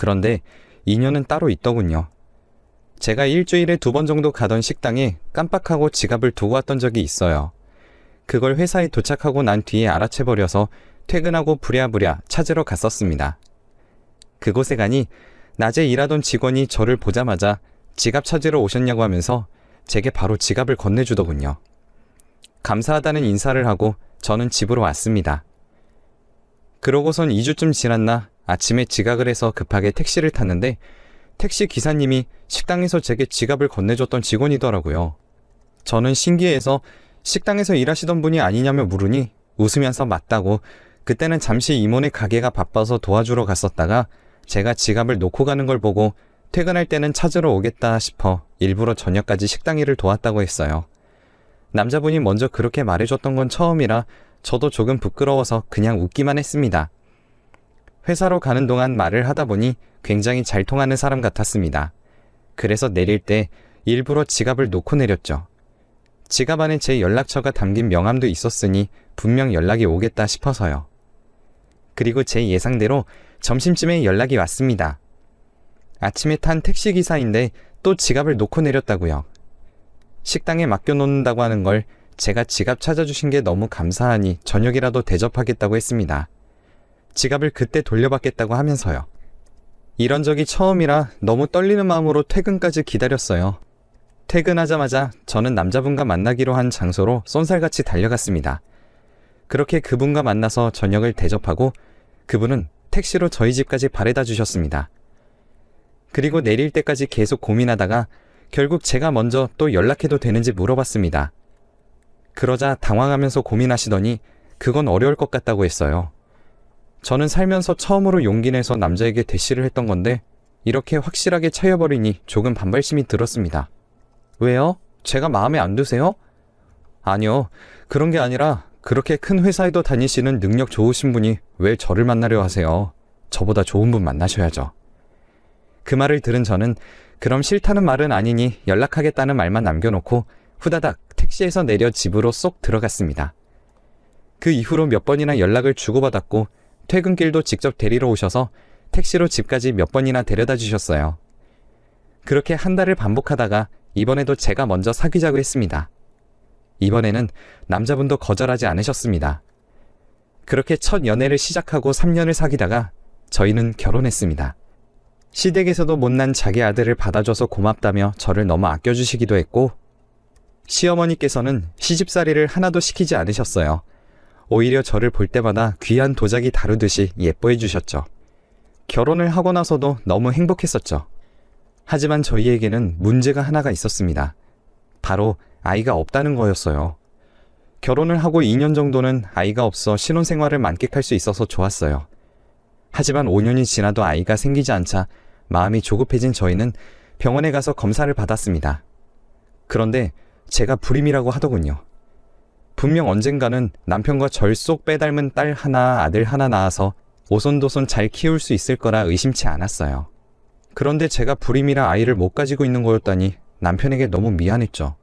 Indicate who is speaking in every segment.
Speaker 1: 그런데 인연은 따로 있더군요. 제가 일주일에 2번 정도 가던 식당에 깜빡하고 지갑을 두고 왔던 적이 있어요. 그걸 회사에 도착하고 난 뒤에 알아채버려서 퇴근하고 부랴부랴 찾으러 갔었습니다. 그곳에 가니 낮에 일하던 직원이 저를 보자마자 지갑 찾으러 오셨냐고 하면서 제게 바로 지갑을 건네주더군요. 감사하다는 인사를 하고 저는 집으로 왔습니다. 그러고선 2주쯤 지났나 아침에 지각을 해서 급하게 택시를 탔는데 택시 기사님이 식당에서 제게 지갑을 건네줬던 직원이더라고요. 저는 신기해서 식당에서 일하시던 분이 아니냐며 물으니 웃으면서 맞다고 그때는 잠시 이모네 가게가 바빠서 도와주러 갔었다가 제가 지갑을 놓고 가는 걸 보고 퇴근할 때는 찾으러 오겠다 싶어 일부러 저녁까지 식당 일을 도왔다고 했어요. 남자분이 먼저 그렇게 말해줬던 건 처음이라 저도 조금 부끄러워서 그냥 웃기만 했습니다. 회사로 가는 동안 말을 하다 보니 굉장히 잘 통하는 사람 같았습니다. 그래서 내릴 때 일부러 지갑을 놓고 내렸죠. 지갑 안에 제 연락처가 담긴 명함도 있었으니 분명 연락이 오겠다 싶어서요. 그리고 제 예상대로 점심쯤에 연락이 왔습니다. 아침에 탄 택시기사인데 또 지갑을 놓고 내렸다고요. 식당에 맡겨놓는다고 하는 걸 제가 지갑 찾아주신 게 너무 감사하니 저녁이라도 대접하겠다고 했습니다. 지갑을 그때 돌려받겠다고 하면서요. 이런 적이 처음이라 너무 떨리는 마음으로 퇴근까지 기다렸어요. 퇴근하자마자 저는 남자분과 만나기로 한 장소로 쏜살같이 달려갔습니다. 그렇게 그분과 만나서 저녁을 대접하고 그분은 택시로 저희 집까지 바래다 주셨습니다. 그리고 내릴 때까지 계속 고민하다가 결국 제가 먼저 또 연락해도 되는지 물어봤습니다. 그러자 당황하면서 고민하시더니 그건 어려울 것 같다고 했어요. 저는 살면서 처음으로 용기 내서 남자에게 대시를 했던 건데 이렇게 확실하게 차여버리니 조금 반발심이 들었습니다. 왜요? 제가 마음에 안 드세요? 아니요. 그런 게 아니라 그렇게 큰 회사에도 다니시는 능력 좋으신 분이 왜 저를 만나려 하세요? 저보다 좋은 분 만나셔야죠. 그 말을 들은 저는 그럼 싫다는 말은 아니니 연락하겠다는 말만 남겨놓고 후다닥 택시에서 내려 집으로 쏙 들어갔습니다. 그 이후로 몇 번이나 연락을 주고받았고 퇴근길도 직접 데리러 오셔서 택시로 집까지 몇 번이나 데려다 주셨어요. 그렇게 한 달을 반복하다가 이번에도 제가 먼저 사귀자고 했습니다. 이번에는 남자분도 거절하지 않으셨습니다. 그렇게 첫 연애를 시작하고 3년을 사귀다가 저희는 결혼했습니다. 시댁에서도 못난 자기 아들을 받아줘서 고맙다며 저를 너무 아껴주시기도 했고 시어머니께서는 시집살이를 하나도 시키지 않으셨어요. 오히려 저를 볼 때마다 귀한 도자기 다루듯이 예뻐해 주셨죠. 결혼을 하고 나서도 너무 행복했었죠. 하지만 저희에게는 문제가 하나가 있었습니다. 바로 아이가 없다는 거였어요. 결혼을 하고 2년 정도는 아이가 없어 신혼생활을 만끽할 수 있어서 좋았어요. 하지만 5년이 지나도 아이가 생기지 않자 마음이 조급해진 저희는 병원에 가서 검사를 받았습니다. 그런데 제가 불임이라고 하더군요. 분명 언젠가는 남편과 절 쏙 빼닮은 딸 하나, 아들 하나 낳아서 오손도손 잘 키울 수 있을 거라 의심치 않았어요. 그런데 제가 불임이라 아이를 못 가지고 있는 거였다니 남편에게 너무 미안했죠.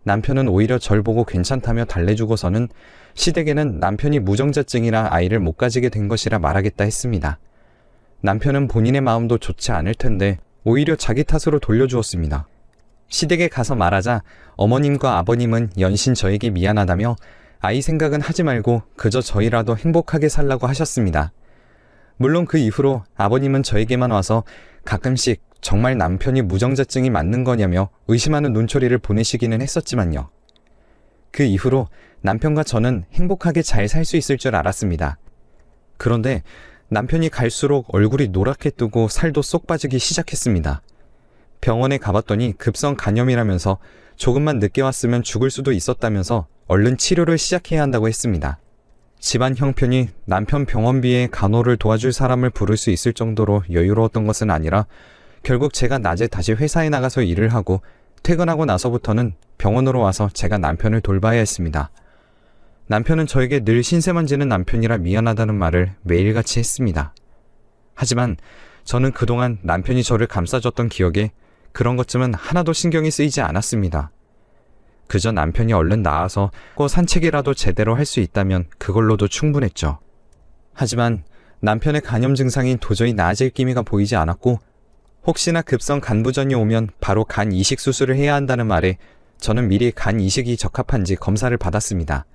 Speaker 1: 남편은 오히려 절 보고 괜찮다며 달래주고서는 시댁에는 남편이 무정자증이라 아이를 못 가지게 된 것이라 말하겠다 했습니다. 남편은 본인의 마음도 좋지 않을 텐데 오히려 자기 탓으로 돌려주었습니다. 시댁에 가서 말하자 어머님과 아버님은 연신 저에게 미안하다며 아이 생각은 하지 말고 그저 저희라도 행복하게 살라고 하셨습니다. 물론 그 이후로 아버님은 저에게만 와서 가끔씩 정말 남편이 무정자증이 맞는 거냐며 의심하는 눈초리를 보내시기는 했었지만요. 그 이후로 남편과 저는 행복하게 잘 살 수 있을 줄 알았습니다. 그런데 남편이 갈수록 얼굴이 노랗게 뜨고 살도 쏙 빠지기 시작했습니다. 병원에 가봤더니 급성 간염이라면서 조금만 늦게 왔으면 죽을 수도 있었다면서 얼른 치료를 시작해야 한다고 했습니다. 집안 형편이 남편 병원비에 간호를 도와줄 사람을 부를 수 있을 정도로 여유로웠던 것은 아니라 결국 제가 낮에 다시 회사에 나가서 일을 하고 퇴근하고 나서부터는 병원으로 와서 제가 남편을 돌봐야 했습니다. 남편은 저에게 늘 신세 만지는 남편이라 미안하다는 말을 매일같이 했습니다. 하지만 저는 그동안 남편이 저를 감싸줬던 기억에 그런 것쯤은 하나도 신경이 쓰이지 않았습니다. 그저 남편이 얼른 나아서 산책이라도 제대로 할 수 있다면 그걸로도 충분했죠. 하지만 남편의 간염 증상이 도저히 나아질 기미가 보이지 않았고 혹시나 급성 간부전이 오면 바로 간 이식 수술을 해야 한다는 말에 저는 미리 간 이식이 적합한지 검사를 받았습니다.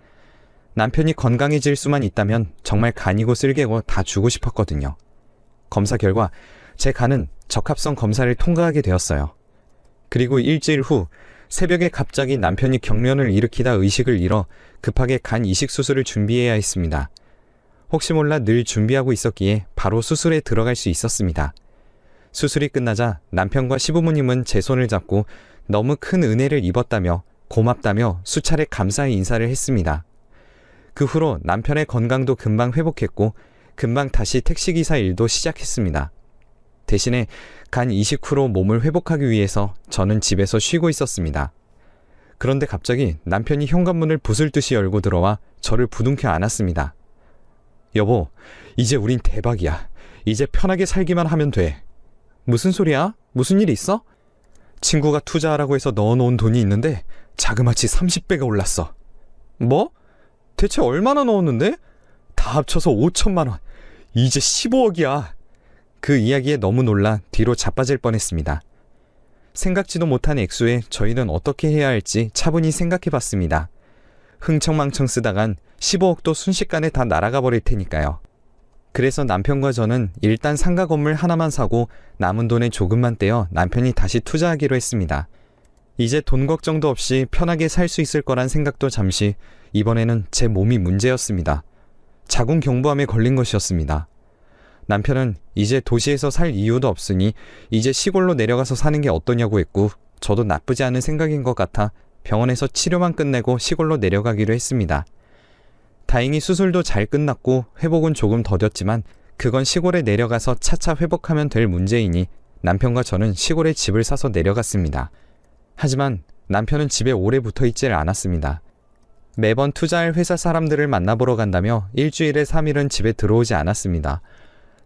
Speaker 1: 남편이 건강해질 수만 있다면 정말 간이고 쓸개고 다 주고 싶었거든요. 검사 결과 제 간은 적합성 검사를 통과하게 되었어요. 그리고 일주일 후 새벽에 갑자기 남편이 경련을 일으키다 의식을 잃어 급하게 간 이식 수술을 준비해야 했습니다. 혹시 몰라 늘 준비하고 있었기에 바로 수술에 들어갈 수 있었습니다. 수술이 끝나자 남편과 시부모님은 제 손을 잡고 너무 큰 은혜를 입었다며 고맙다며 수차례 감사의 인사를 했습니다. 그 후로 남편의 건강도 금방 회복했고 금방 다시 택시기사 일도 시작했습니다. 대신에 간 이식 후로 몸을 회복하기 위해서 저는 집에서 쉬고 있었습니다. 그런데 갑자기 남편이 현관문을 부술 듯이 열고 들어와 저를 부둥켜 안았습니다. 여보, 이제 우린 대박이야. 이제 편하게 살기만 하면 돼. 무슨 소리야? 무슨 일 있어? 친구가 투자하라고 해서 넣어놓은 돈이 있는데 자그마치 30배가 올랐어. 뭐? 대체 얼마나 넣었는데? 다 합쳐서 5천만 원. 이제 15억이야. 그 이야기에 너무 놀라 뒤로 자빠질 뻔했습니다. 생각지도 못한 액수에 저희는 어떻게 해야 할지 차분히 생각해봤습니다. 흥청망청 쓰다간 15억도 순식간에 다 날아가 버릴 테니까요. 그래서 남편과 저는 일단 상가 건물 하나만 사고 남은 돈에 조금만 떼어 남편이 다시 투자하기로 했습니다. 이제 돈 걱정도 없이 편하게 살 수 있을 거란 생각도 잠시, 이번에는 제 몸이 문제였습니다. 자궁경부암에 걸린 것이었습니다. 남편은 이제 도시에서 살 이유도 없으니 이제 시골로 내려가서 사는 게 어떠냐고 했고 저도 나쁘지 않은 생각인 것 같아 병원에서 치료만 끝내고 시골로 내려가기로 했습니다. 다행히 수술도 잘 끝났고 회복은 조금 더뎠지만 그건 시골에 내려가서 차차 회복하면 될 문제이니 남편과 저는 시골에 집을 사서 내려갔습니다. 하지만 남편은 집에 오래 붙어있질 않았습니다. 매번 투자할 회사 사람들을 만나보러 간다며 일주일에 3일은 집에 들어오지 않았습니다.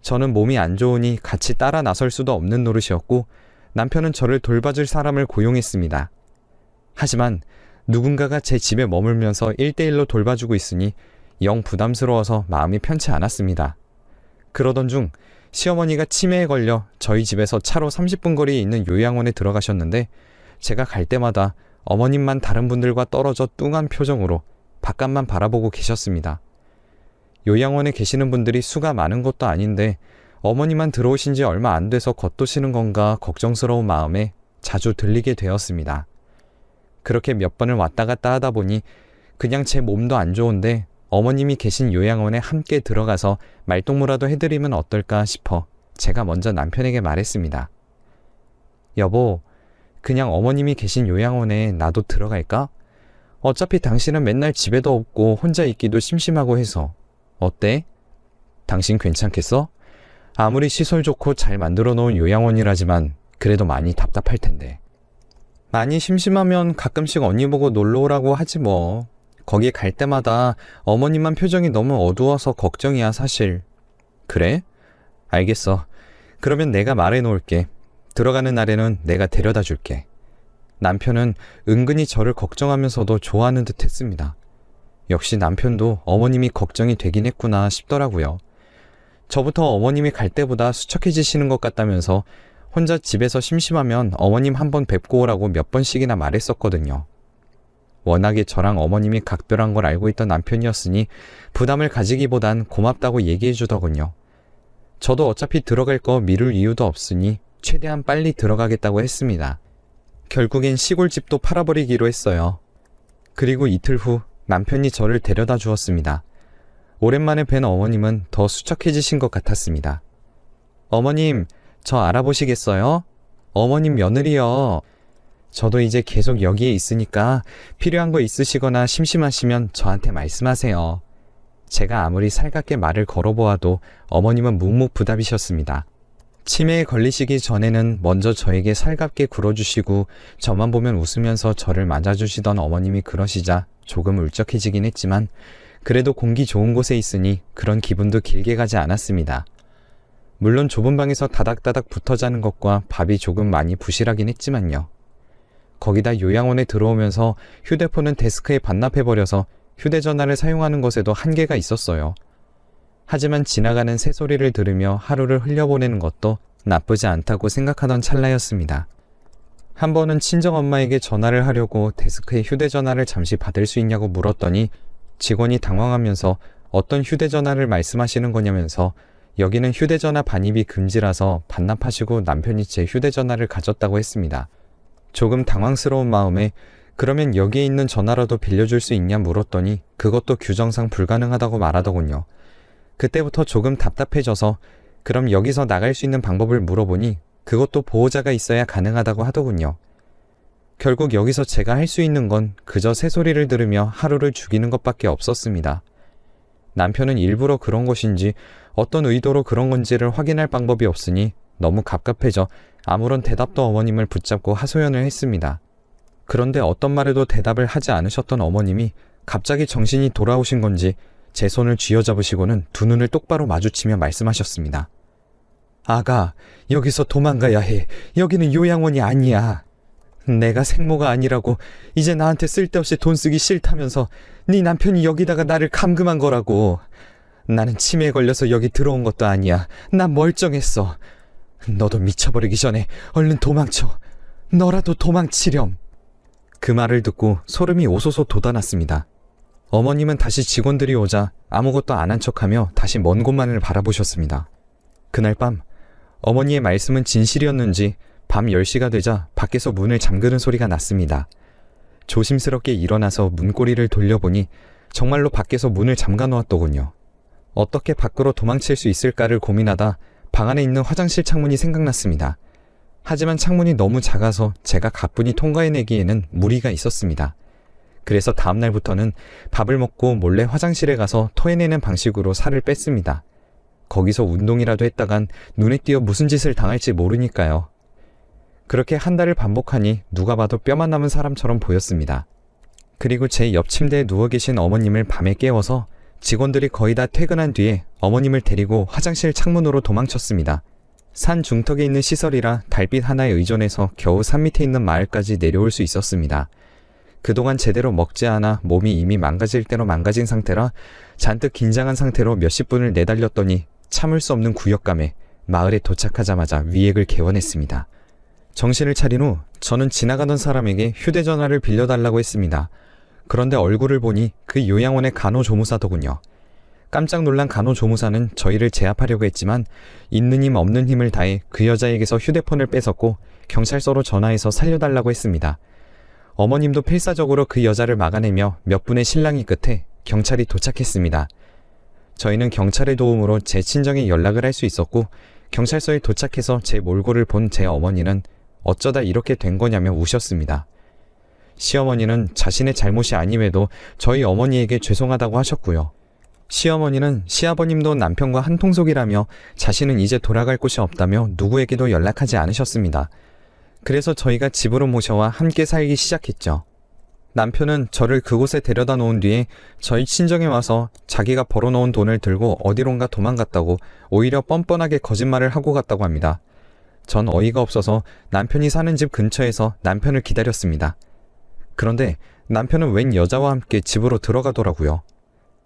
Speaker 1: 저는 몸이 안 좋으니 같이 따라 나설 수도 없는 노릇이었고 남편은 저를 돌봐줄 사람을 고용했습니다. 하지만 누군가가 제 집에 머물면서 1대1로 돌봐주고 있으니 영 부담스러워서 마음이 편치 않았습니다. 그러던 중 시어머니가 치매에 걸려 저희 집에서 차로 30분 거리에 있는 요양원에 들어가셨는데 제가 갈 때마다 어머님만 다른 분들과 떨어져 뚱한 표정으로 바깥만 바라보고 계셨습니다. 요양원에 계시는 분들이 수가 많은 것도 아닌데 어머니만 들어오신 지 얼마 안 돼서 겉도시는 건가 걱정스러운 마음에 자주 들리게 되었습니다. 그렇게 몇 번을 왔다 갔다 하다 보니 그냥 제 몸도 안 좋은데 어머님이 계신 요양원에 함께 들어가서 말동무라도 해드리면 어떨까 싶어 제가 먼저 남편에게 말했습니다. 여보, 그냥 어머님이 계신 요양원에 나도 들어갈까? 어차피 당신은 맨날 집에도 없고 혼자 있기도 심심하고 해서. 어때? 당신 괜찮겠어? 아무리 시설 좋고 잘 만들어 놓은 요양원이라지만 그래도 많이 답답할 텐데. 많이 심심하면 가끔씩 언니 보고 놀러 오라고 하지 뭐. 거기 갈 때마다 어머님만 표정이 너무 어두워서 걱정이야 사실. 그래? 알겠어. 그러면 내가 말해 놓을게. 들어가는 날에는 내가 데려다 줄게. 남편은 은근히 저를 걱정하면서도 좋아하는 듯 했습니다. 역시 남편도 어머님이 걱정이 되긴 했구나 싶더라고요. 저부터 어머님이 갈 때보다 수척해지시는 것 같다면서 혼자 집에서 심심하면 어머님 한번 뵙고 오라고 몇 번씩이나 말했었거든요. 워낙에 저랑 어머님이 각별한 걸 알고 있던 남편이었으니 부담을 가지기보단 고맙다고 얘기해 주더군요. 저도 어차피 들어갈 거 미룰 이유도 없으니 최대한 빨리 들어가겠다고 했습니다. 결국엔 시골집도 팔아버리기로 했어요. 그리고 이틀 후 남편이 저를 데려다 주었습니다. 오랜만에 뵌 어머님은 더 수척해지신 것 같았습니다. 어머님, 저 알아보시겠어요? 어머님 며느리요. 저도 이제 계속 여기에 있으니까 필요한 거 있으시거나 심심하시면 저한테 말씀하세요. 제가 아무리 살갑게 말을 걸어보아도 어머님은 묵묵부답이셨습니다. 치매에 걸리시기 전에는 먼저 저에게 살갑게 굴어주시고 저만 보면 웃으면서 저를 맞아주시던 어머님이 그러시자 조금 울적해지긴 했지만 그래도 공기 좋은 곳에 있으니 그런 기분도 길게 가지 않았습니다. 물론 좁은 방에서 다닥다닥 붙어 자는 것과 밥이 조금 많이 부실하긴 했지만요. 거기다 요양원에 들어오면서 휴대폰은 데스크에 반납해버려서 휴대전화를 사용하는 것에도 한계가 있었어요. 하지만 지나가는 새소리를 들으며 하루를 흘려보내는 것도 나쁘지 않다고 생각하던 찰나였습니다. 한 번은 친정엄마에게 전화를 하려고 데스크에 휴대전화를 잠시 받을 수 있냐고 물었더니 직원이 당황하면서 어떤 휴대전화를 말씀하시는 거냐면서 여기는 휴대전화 반입이 금지라서 반납하시고 남편이 제 휴대전화를 가졌다고 했습니다. 조금 당황스러운 마음에 그러면 여기에 있는 전화라도 빌려줄 수 있냐 물었더니 그것도 규정상 불가능하다고 말하더군요. 그때부터 조금 답답해져서 그럼 여기서 나갈 수 있는 방법을 물어보니 그것도 보호자가 있어야 가능하다고 하더군요. 결국 여기서 제가 할 수 있는 건 그저 새소리를 들으며 하루를 죽이는 것밖에 없었습니다. 남편은 일부러 그런 것인지 어떤 의도로 그런 건지를 확인할 방법이 없으니 너무 갑갑해져 아무런 대답도 어머님을 붙잡고 하소연을 했습니다. 그런데 어떤 말에도 대답을 하지 않으셨던 어머님이 갑자기 정신이 돌아오신 건지 제 손을 쥐어잡으시고는 두 눈을 똑바로 마주치며 말씀하셨습니다. 아가, 여기서 도망가야 해. 여기는 요양원이 아니야. 내가 생모가 아니라고 이제 나한테 쓸데없이 돈 쓰기 싫다면서 네 남편이 여기다가 나를 감금한 거라고. 나는 치매에 걸려서 여기 들어온 것도 아니야. 난 멀쩡했어. 너도 미쳐버리기 전에 얼른 도망쳐. 너라도 도망치렴. 그 말을 듣고 소름이 오소소 돋아났습니다. 어머님은 다시 직원들이 오자 아무것도 안 한 척하며 다시 먼 곳만을 바라보셨습니다. 그날 밤 어머니의 말씀은 진실이었는지 밤 10시가 되자 밖에서 문을 잠그는 소리가 났습니다. 조심스럽게 일어나서 문고리를 돌려보니 정말로 밖에서 문을 잠가 놓았더군요. 어떻게 밖으로 도망칠 수 있을까를 고민하다 방 안에 있는 화장실 창문이 생각났습니다. 하지만 창문이 너무 작아서 제가 가뿐히 통과해내기에는 무리가 있었습니다. 그래서 다음날부터는 밥을 먹고 몰래 화장실에 가서 토해내는 방식으로 살을 뺐습니다. 거기서 운동이라도 했다간 눈에 띄어 무슨 짓을 당할지 모르니까요. 그렇게 한 달을 반복하니 누가 봐도 뼈만 남은 사람처럼 보였습니다. 그리고 제 옆 침대에 누워 계신 어머님을 밤에 깨워서 직원들이 거의 다 퇴근한 뒤에 어머님을 데리고 화장실 창문으로 도망쳤습니다. 산 중턱에 있는 시설이라 달빛 하나에 의존해서 겨우 산 밑에 있는 마을까지 내려올 수 있었습니다. 그동안 제대로 먹지 않아 몸이 이미 망가질 대로 망가진 상태라 잔뜩 긴장한 상태로 몇십 분을 내달렸더니 참을 수 없는 구역감에 마을에 도착하자마자 위액을 개원했습니다. 정신을 차린 후 저는 지나가던 사람에게 휴대전화를 빌려달라고 했습니다. 그런데 얼굴을 보니 그 요양원의 간호조무사더군요. 깜짝 놀란 간호조무사는 저희를 제압하려고 했지만 있는 힘 없는 힘을 다해 그 여자에게서 휴대폰을 뺏었고 경찰서로 전화해서 살려달라고 했습니다. 어머님도 필사적으로 그 여자를 막아내며 몇 분의 실랑이 끝에 경찰이 도착했습니다. 저희는 경찰의 도움으로 제 친정에 연락을 할 수 있었고 경찰서에 도착해서 제 몰골을 본 제 어머니는 어쩌다 이렇게 된 거냐며 우셨습니다. 시어머니는 자신의 잘못이 아님에도 저희 어머니에게 죄송하다고 하셨고요. 시어머니는 시아버님도 남편과 한통속이라며 자신은 이제 돌아갈 곳이 없다며 누구에게도 연락하지 않으셨습니다. 그래서 저희가 집으로 모셔와 함께 살기 시작했죠. 남편은 저를 그곳에 데려다 놓은 뒤에 저희 친정에 와서 자기가 벌어놓은 돈을 들고 어디론가 도망갔다고 오히려 뻔뻔하게 거짓말을 하고 갔다고 합니다. 전 어이가 없어서 남편이 사는 집 근처에서 남편을 기다렸습니다. 그런데 남편은 웬 여자와 함께 집으로 들어가더라고요.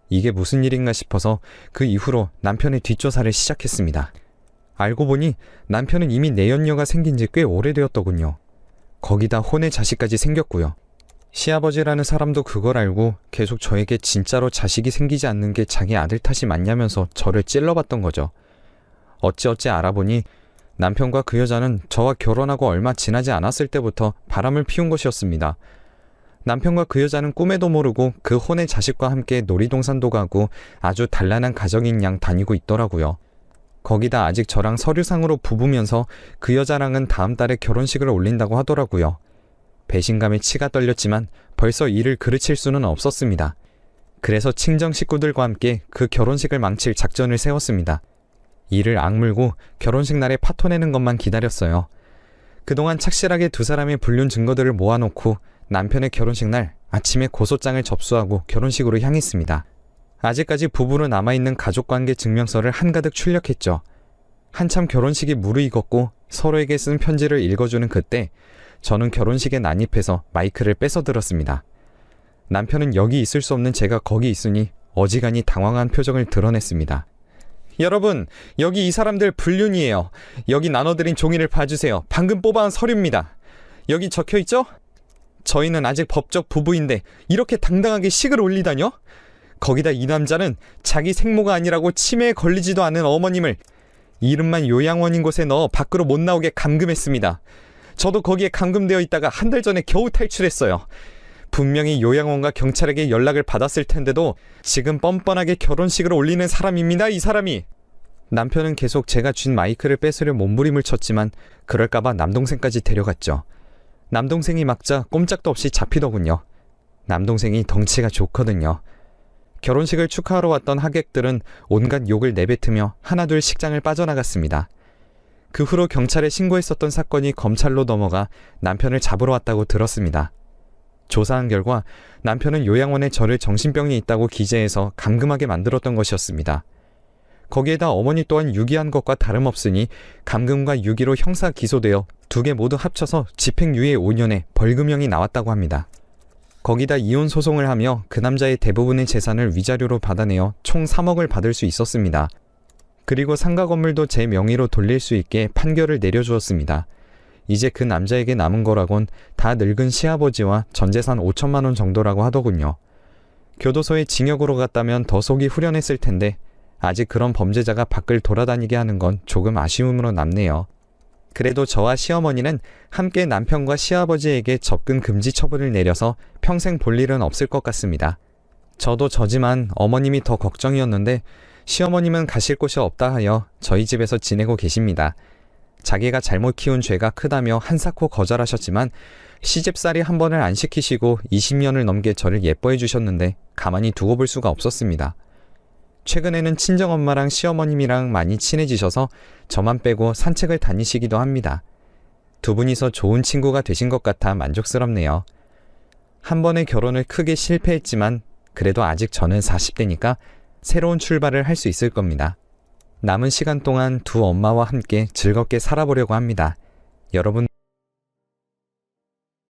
Speaker 1: 이게 무슨 일인가 싶어서 그 이후로 남편의 뒷조사를 시작했습니다. 알고 보니 남편은 이미 내연녀가 생긴 지 꽤 오래되었더군요. 거기다 혼의 자식까지 생겼고요. 시아버지라는 사람도 그걸 알고 계속 저에게 진짜로 자식이 생기지 않는 게 자기 아들 탓이 맞냐면서 저를 찔러봤던 거죠. 어찌어찌 알아보니 남편과 그 여자는 저와 결혼하고 얼마 지나지 않았을 때부터 바람을 피운 것이었습니다. 남편과 그 여자는 꿈에도 모르고 그 혼의 자식과 함께 놀이동산도 가고 아주 단란한 가정인 양 다니고 있더라고요. 거기다 아직 저랑 서류상으로 부부면서 그 여자랑은 다음 달에 결혼식을 올린다고 하더라고요. 배신감에 치가 떨렸지만 벌써 일을 그르칠 수는 없었습니다. 그래서 친정 식구들과 함께 그 결혼식을 망칠 작전을 세웠습니다. 이를 악물고 결혼식 날에 파토내는 것만 기다렸어요. 그동안 착실하게 두 사람의 불륜 증거들을 모아놓고 남편의 결혼식 날 아침에 고소장을 접수하고 결혼식으로 향했습니다. 아직까지 부부로 남아있는 가족관계 증명서를 한가득 출력했죠. 한참 결혼식이 무르익었고 서로에게 쓴 편지를 읽어주는 그때 저는 결혼식에 난입해서 마이크를 뺏어들었습니다. 남편은 여기 있을 수 없는 제가 거기 있으니 어지간히 당황한 표정을 드러냈습니다. 여러분, 여기 이 사람들 불륜이에요. 여기 나눠드린 종이를 봐주세요. 방금 뽑아온 서류입니다. 여기 적혀있죠? 저희는 아직 법적 부부인데 이렇게 당당하게 식을 올리다뇨? 거기다 이 남자는 자기 생모가 아니라고 치매에 걸리지도 않은 어머님을 이름만 요양원인 곳에 넣어 밖으로 못 나오게 감금했습니다. 저도 거기에 감금되어 있다가 한 달 전에 겨우 탈출했어요. 분명히 요양원과 경찰에게 연락을 받았을 텐데도 지금 뻔뻔하게 결혼식을 올리는 사람입니다, 이 사람이. 남편은 계속 제가 쥔 마이크를 뺏으려 몸부림을 쳤지만 그럴까봐 남동생까지 데려갔죠. 남동생이 막자 꼼짝도 없이 잡히더군요. 남동생이 덩치가 좋거든요. 결혼식을 축하하러 왔던 하객들은 온갖 욕을 내뱉으며 하나둘 식장을 빠져나갔습니다. 그 후로 경찰에 신고했었던 사건이 검찰로 넘어가 남편을 잡으러 왔다고 들었습니다. 조사한 결과 남편은 요양원에 저를 정신병이 있다고 기재해서 감금하게 만들었던 것이었습니다. 거기에다 어머니 또한 유기한 것과 다름없으니 감금과 유기로 형사 기소되어 두 개 모두 합쳐서 집행유예 5년에 벌금형이 나왔다고 합니다. 거기다 이혼 소송을 하며 그 남자의 대부분의 재산을 위자료로 받아내어 총 3억을 받을 수 있었습니다. 그리고 상가 건물도 제 명의로 돌릴 수 있게 판결을 내려주었습니다. 이제 그 남자에게 남은 거라곤 다 늙은 시아버지와 전재산 5천만 원 정도라고 하더군요. 교도소에 징역으로 갔다면 더 속이 후련했을 텐데 아직 그런 범죄자가 밖을 돌아다니게 하는 건 조금 아쉬움으로 남네요. 그래도 저와 시어머니는 함께 남편과 시아버지에게 접근 금지 처분을 내려서 평생 볼 일은 없을 것 같습니다. 저도 저지만 어머님이 더 걱정이었는데 시어머님은 가실 곳이 없다 하여 저희 집에서 지내고 계십니다. 자기가 잘못 키운 죄가 크다며 한사코 거절하셨지만 시집살이 한 번을 안 시키시고 20년을 넘게 저를 예뻐해 주셨는데 가만히 두고 볼 수가 없었습니다. 최근에는 친정엄마랑 시어머님이랑 많이 친해지셔서 저만 빼고 산책을 다니시기도 합니다. 두 분이서 좋은 친구가 되신 것 같아 만족스럽네요. 한 번의 결혼을 크게 실패했지만 그래도 아직 저는 40대니까 새로운 출발을 할 수 있을 겁니다. 남은 시간 동안 두 엄마와 함께 즐겁게 살아보려고 합니다. 여러분